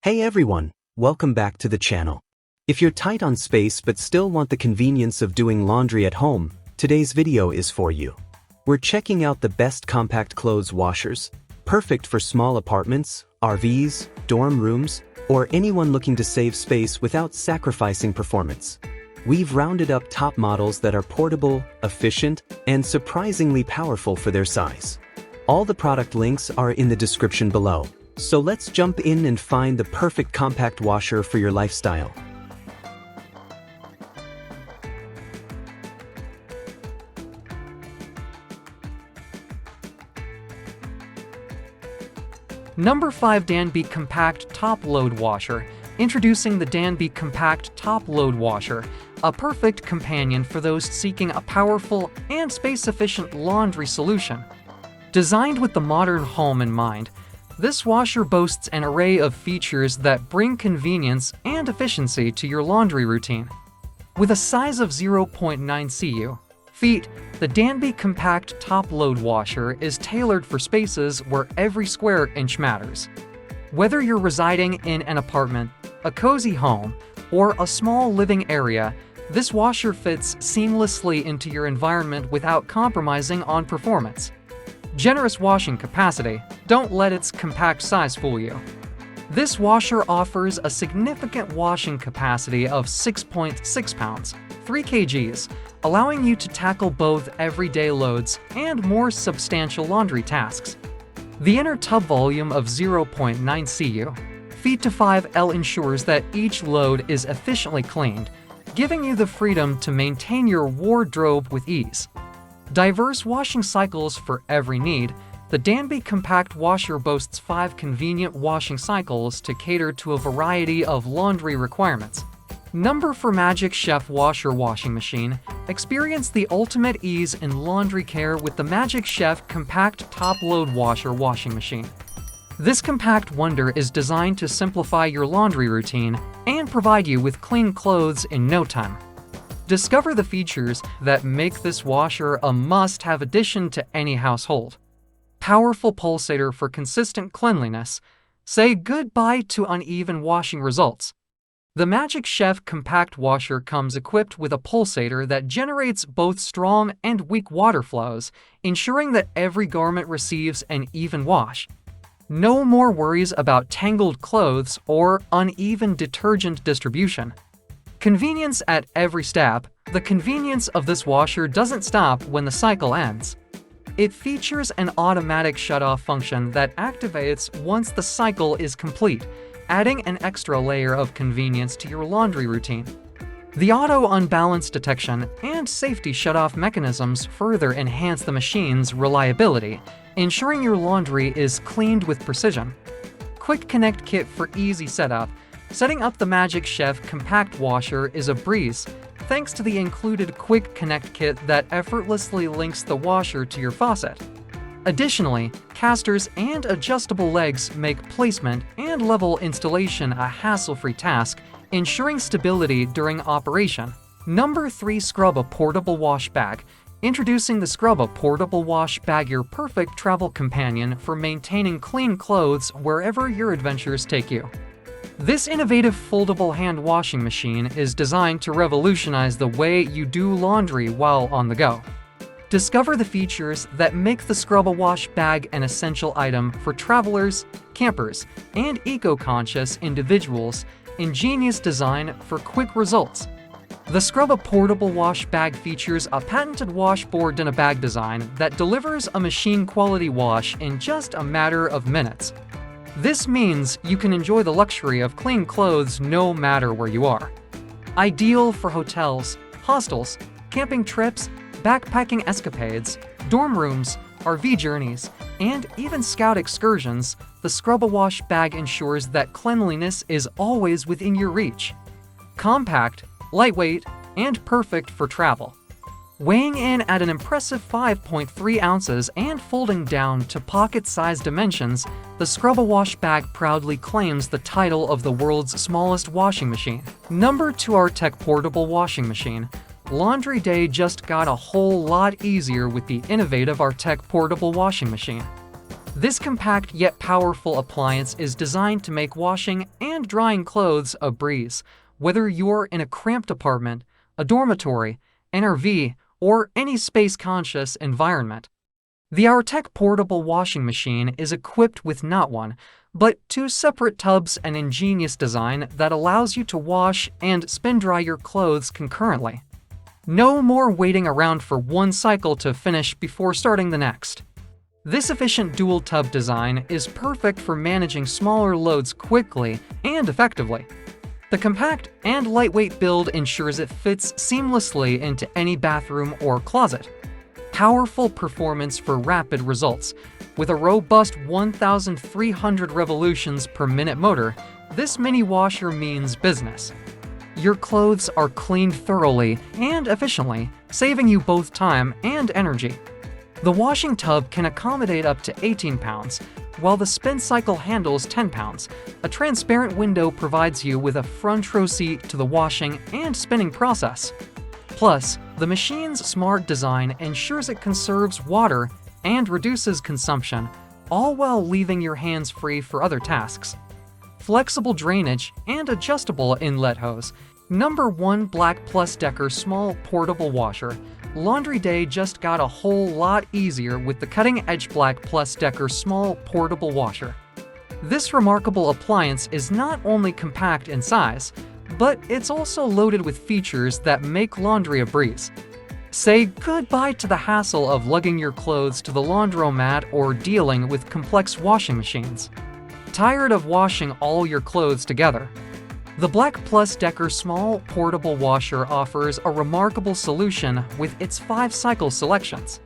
Hey everyone, welcome back to the channel. If you're tight on space but still want the convenience of doing laundry at home, today's video is for you. We're checking out the best compact clothes washers, perfect for small apartments, RVs, dorm rooms, or anyone looking to save space without sacrificing performance. We've rounded up top models that are portable, efficient, and surprisingly powerful for their size. All the product links are in the description below. So let's jump in and find the perfect compact washer for your lifestyle. Number 5 Danby Compact Top Load Washer. Introducing the Danby Compact Top Load Washer, a perfect companion for those seeking a powerful and space-efficient laundry solution. Designed with the modern home in mind, this washer boasts an array of features that bring convenience and efficiency to your laundry routine. With a size of 0.9 feet, the Danby Compact Top Load Washer is tailored for spaces where every square inch matters. Whether you're residing in an apartment, a cozy home, or a small living area, this washer fits seamlessly into your environment without compromising on performance. Generous washing capacity. Don't let its compact size fool you. This washer offers a significant washing capacity of 6.6 pounds, 3 kgs, allowing you to tackle both everyday loads and more substantial laundry tasks. The inner tub volume of 0.9 feet to 5L ensures that each load is efficiently cleaned, giving you the freedom to maintain your wardrobe with ease. Diverse washing cycles for every need, the Danby Compact Washer boasts 5 convenient washing cycles to cater to a variety of laundry requirements. Number 4 Magic Chef Washer Washing Machine. Experience the ultimate ease in laundry care with the Magic Chef Compact Top Load Washer Washing Machine. This compact wonder is designed to simplify your laundry routine and provide you with clean clothes in no time. Discover the features that make this washer a must-have addition to any household. Powerful pulsator for consistent cleanliness. Say goodbye to uneven washing results. The Magic Chef Compact Washer comes equipped with a pulsator that generates both strong and weak water flows, ensuring that every garment receives an even wash. No more worries about tangled clothes or uneven detergent distribution. Convenience at every step. The convenience of this washer doesn't stop when the cycle ends. It features an automatic shut-off function that activates once the cycle is complete, adding an extra layer of convenience to your laundry routine. The auto unbalance detection and safety shut-off mechanisms further enhance the machine's reliability, ensuring your laundry is cleaned with precision. Quick Connect Kit for easy setup. Setting up the Magic Chef Compact Washer is a breeze, thanks to the included Quick Connect Kit that effortlessly links the washer to your faucet. Additionally, casters and adjustable legs make placement and level installation a hassle-free task, ensuring stability during operation. Number 3 Scruba Portable Wash Bag. Introducing the Scruba Portable Wash Bag, your perfect travel companion for maintaining clean clothes wherever your adventures take you. This innovative foldable hand washing machine is designed to revolutionize the way you do laundry while on the go. Discover the features that make the Scruba Wash Bag an essential item for travelers, campers, and eco-conscious individuals. Ingenious design for quick results. The Scruba Portable Wash Bag features a patented washboard in a bag design that delivers a machine-quality wash in just a matter of minutes. This means you can enjoy the luxury of clean clothes no matter where you are. Ideal for hotels, hostels, camping trips, backpacking escapades, dorm rooms, RV journeys, and even scout excursions, the Scruba Wash Bag ensures that cleanliness is always within your reach. Compact, lightweight, and perfect for travel. Weighing in at an impressive 5.3 ounces and folding down to pocket-sized dimensions, the Scruba Wash Bag proudly claims the title of the world's smallest washing machine. Number 2 Arttech Portable Washing Machine. Laundry day just got a whole lot easier with the innovative Arttech Portable Washing Machine. This compact yet powerful appliance is designed to make washing and drying clothes a breeze, whether you're in a cramped apartment, a dormitory, an RV, or any space-conscious environment. The Arttech portable washing machine is equipped with not one, but two separate tubs and ingenious design that allows you to wash and spin-dry your clothes concurrently. No more waiting around for one cycle to finish before starting the next. This efficient dual-tub design is perfect for managing smaller loads quickly and effectively. The compact and lightweight build ensures it fits seamlessly into any bathroom or closet. Powerful performance for rapid results. With a robust 1,300 revolutions per minute motor, this mini washer means business. Your clothes are cleaned thoroughly and efficiently, saving you both time and energy. The washing tub can accommodate up to 18 pounds, while the spin cycle handles 10 pounds. A transparent window provides you with a front row seat to the washing and spinning process. Plus, the machine's smart design ensures it conserves water and reduces consumption, all while leaving your hands free for other tasks. Flexible drainage and adjustable inlet hose. Number 1 Black Plus Decker Small Portable Washer. Laundry day just got a whole lot easier with the cutting-edge Black Plus Decker Small Portable Washer. This remarkable appliance is not only compact in size, but it's also loaded with features that make laundry a breeze. Say goodbye to the hassle of lugging your clothes to the laundromat or dealing with complex washing machines. Tired of washing all your clothes together? The Black Plus Decker Small Portable Washer offers a remarkable solution with its 5-cycle selections.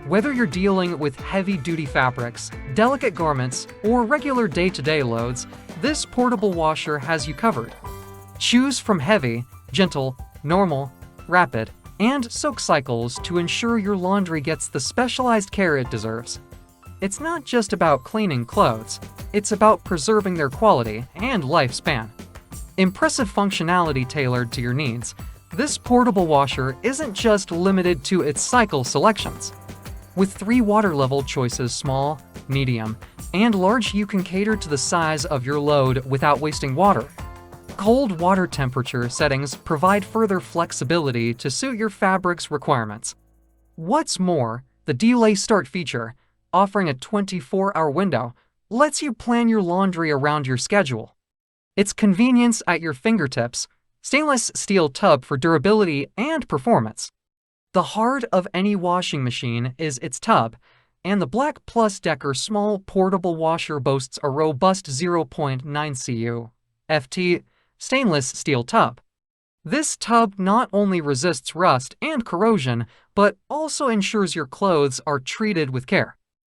Whether you're dealing with heavy-duty fabrics, delicate garments, or regular day-to-day loads, this portable washer has you covered. Choose from heavy, gentle, normal, rapid, and soak cycles to ensure your laundry gets the specialized care it deserves. It's not just about cleaning clothes, it's about preserving their quality and lifespan. Impressive functionality tailored to your needs, this portable washer isn't just limited to its cycle selections. With 3 water level choices, small, medium, and large, you can cater to the size of your load without wasting water. Cold water temperature settings provide further flexibility to suit your fabric's requirements. What's more, the Delay Start feature, offering a 24-hour window, lets you plan your laundry around your schedule. Its convenience at your fingertips, stainless steel tub for durability and performance. The heart of any washing machine is its tub, and the Black Plus Decker Small Portable Washer boasts a robust 0.9 cu ft stainless steel tub. This tub not only resists rust and corrosion, but also ensures your clothes are treated with care.